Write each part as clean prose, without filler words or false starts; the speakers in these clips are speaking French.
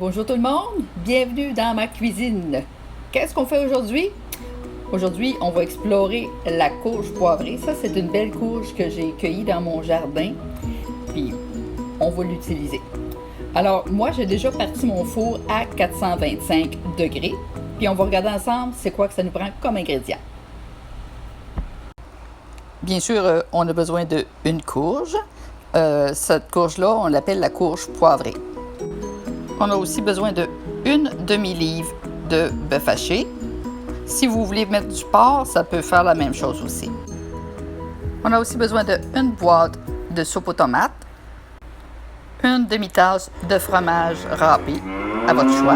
Bonjour tout le monde, bienvenue dans ma cuisine. Qu'est-ce qu'on fait aujourd'hui? Aujourd'hui, on va explorer la courge poivrée. Ça, c'est une belle courge que j'ai cueillie dans mon jardin. Puis, on va l'utiliser. Alors, moi, j'ai déjà parti mon four à 425 degrés. Puis, on va regarder ensemble c'est quoi que ça nous prend comme ingrédient. Bien sûr, on a besoin d'une courge. Cette courge-là, on l'appelle la courge poivrée. On a aussi besoin d'une demi-livre de bœuf haché. Si vous voulez mettre du porc, ça peut faire la même chose aussi. On a aussi besoin d'une boîte de soupe aux tomates, une demi-tasse de fromage râpé à votre choix,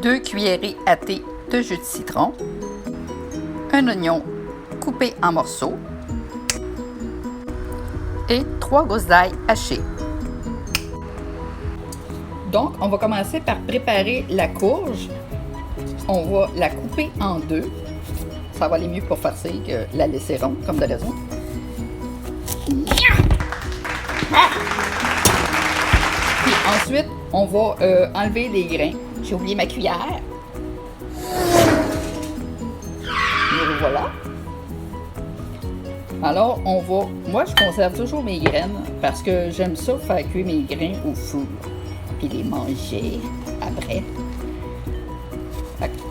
2 cuillerées à thé de jus de citron, un oignon coupé en morceaux et 3 gousses d'ail hachées. Donc, on va commencer par préparer la courge. On va la couper en deux. Ça va aller mieux pour farcir que la laisser ronde, comme de raison. Puis ensuite, on va enlever les grains. J'ai oublié ma cuillère. Et voilà. Alors, moi, je conserve toujours mes graines parce que j'aime ça faire cuire mes grains au four. Puis les manger après.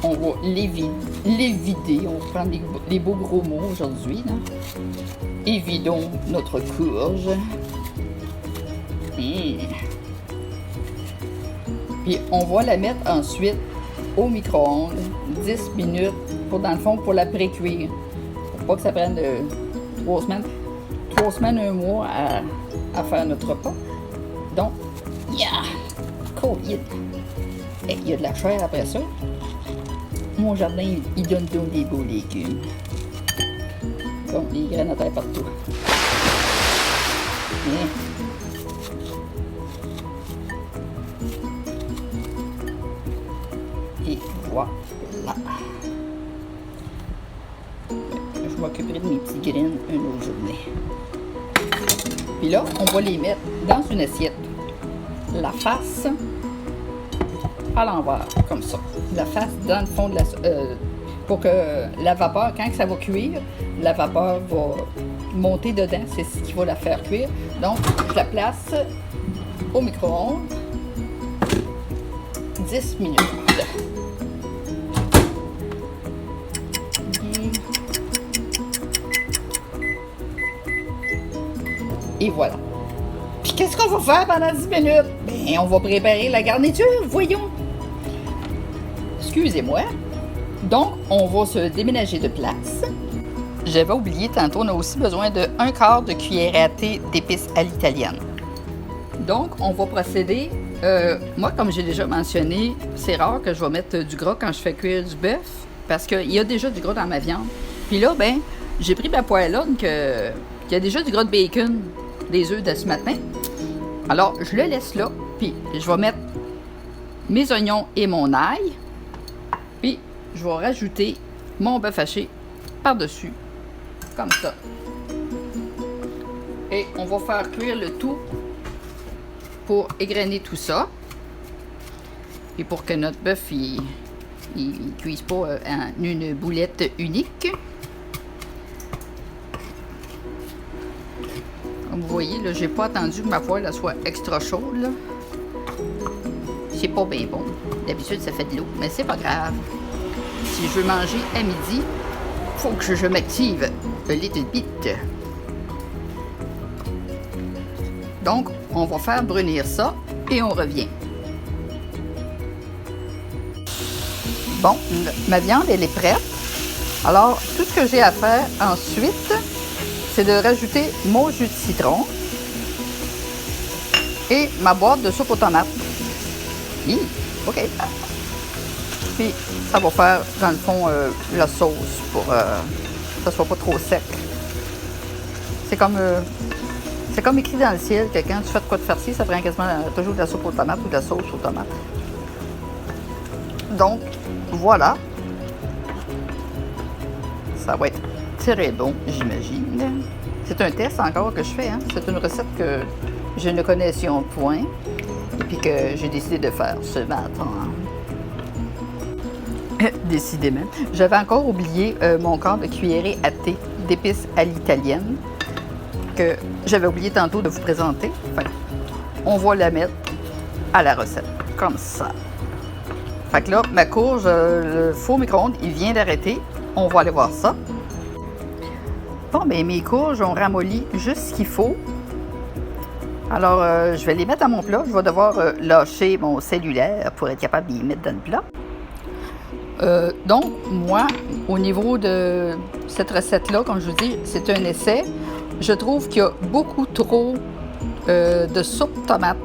On va les vider. On va prendre les beaux gros mots aujourd'hui. Et vidons notre courge. Puis on va la mettre ensuite au micro-ondes 10 minutes dans le fond, pour la pré-cuire. Pour pas que ça prenne 3 semaines, 1 mois à faire notre repas. Donc, il y a de la chair après ça. Mon jardin, il donne donc des beaux légumes. Donc, les graines à terre partout. Et voilà. Je m'occuperai de mes petits graines une autre journée. Puis là, on va les mettre dans une assiette. La face à l'envers, comme ça. La face dans le fond de la... pour que la vapeur, quand ça va cuire, la vapeur va monter dedans. C'est ce qui va la faire cuire. Donc, je la place au micro-ondes 10 minutes. Et voilà. Puis qu'est-ce qu'on va faire pendant 10 minutes? On va préparer la garniture, voyons. Excusez-moi. Donc, on va se déménager de place. J'avais oublié tantôt, on a aussi besoin d'1 quart de cuillère à thé d'épices à l'italienne. Donc, on va procéder. Moi, comme j'ai déjà mentionné, c'est rare que je vais mettre du gras quand je fais cuire du bœuf, parce qu'il y a déjà du gras dans ma viande. Puis là, j'ai pris ma poêlonne qu'il y a déjà du gras de bacon des œufs de ce matin. Alors, je le laisse là, puis je vais mettre mes oignons et mon ail, puis je vais rajouter mon bœuf haché par-dessus, comme ça. Et on va faire cuire le tout pour égrener tout ça, et pour que notre bœuf, il cuise pas en une boulette unique. Comme vous voyez, là, j'ai pas attendu que ma poêle soit extra chaude, là. C'est pas bien bon. D'habitude, ça fait de l'eau, mais c'est pas grave. Si je veux manger à midi, faut que je m'active un little bit. Donc, on va faire brunir ça et on revient. Bon, ma viande, elle est prête. Alors, tout ce que j'ai à faire ensuite, c'est de rajouter mon jus de citron et ma boîte de soupe aux tomates. OK. Puis, ça va faire, dans le fond, la sauce pour que ça soit pas trop sec. C'est comme écrit dans le ciel que quand tu fais de quoi de farci, ça prend quasiment toujours de la soupe aux tomates ou de la sauce aux tomates. Donc, voilà. Ça va être très bon, j'imagine. C'est un test encore que je fais. C'est une recette que je ne connaissais point. et puis que j'ai décidé de faire ce matin. Décidément. J'avais encore oublié mon quart de cuillerée à thé d'épices à l'italienne que j'avais oublié tantôt de vous présenter. Fait on va la mettre à la recette, comme ça. Fait que là, ma courge, le four micro-ondes, il vient d'arrêter. On va aller voir ça. Bon, bien, mes courges ont ramolli juste ce qu'il faut. Alors, je vais les mettre à mon plat. Je vais devoir lâcher mon cellulaire pour être capable d'y mettre dans le plat. Donc, moi, au niveau de cette recette-là, comme je vous dis, c'est un essai. Je trouve qu'il y a beaucoup trop de soupe tomate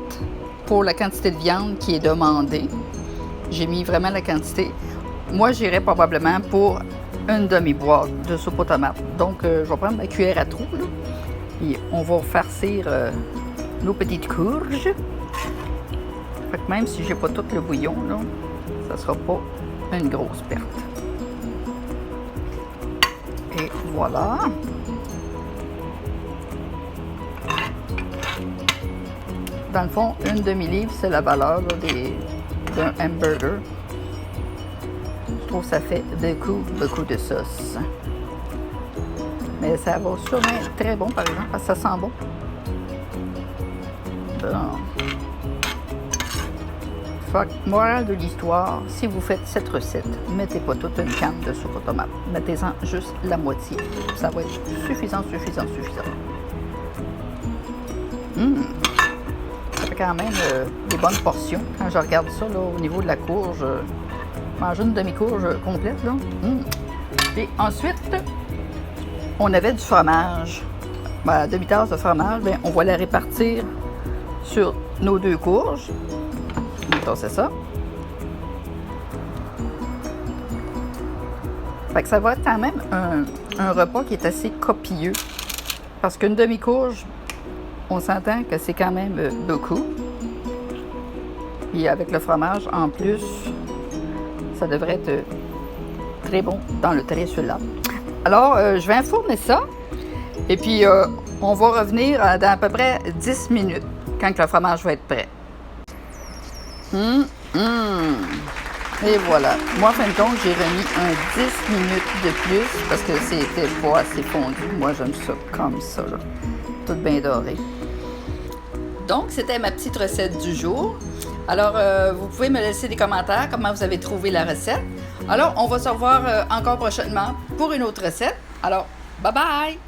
pour la quantité de viande qui est demandée. J'ai mis vraiment la quantité. Moi, j'irais probablement pour une demi-boîte de soupe aux tomates. Donc, je vais prendre ma cuillère à trous, là, et on va farcir nos petites courges. Fait que même si j'ai pas tout le bouillon, là, ça sera pas une grosse perte. Et voilà. Dans le fond, une demi-livre, c'est la valeur d'un hamburger. Je trouve que ça fait beaucoup de sauce. Mais ça va sûrement être très bon, par exemple, parce que ça sent bon. Bon. Fait que, morale de l'histoire, si vous faites cette recette, mettez pas toute une canne de soupe aux tomates. Mettez-en juste la moitié. Ça va être suffisant. Ça fait quand même des bonnes portions. Quand je regarde ça là, au niveau de la courge, manger une demi-courge complète. Là. Et ensuite, on avait du fromage. Ben, demi-tasse de fromage, bien, on va la répartir sur nos deux courges. C'est ça. Fait que ça va être quand même un repas qui est assez copieux. Parce qu'une demi-courge, on s'entend que c'est quand même beaucoup. Et avec le fromage en plus, ça devrait être très bon dans le trait celui-là. Alors, je vais enfourner ça. Et puis, on va revenir dans à peu près 10 minutes quand le fromage va être prêt. Et voilà. Moi, en fin de compte, j'ai remis un 10 minutes de plus parce que c'était pas assez fondu. Moi, j'aime ça comme ça, là. Tout bien doré. Donc, c'était ma petite recette du jour. Alors, vous pouvez me laisser des commentaires, comment vous avez trouvé la recette. Alors, on va se revoir encore prochainement pour une autre recette. Alors, bye bye!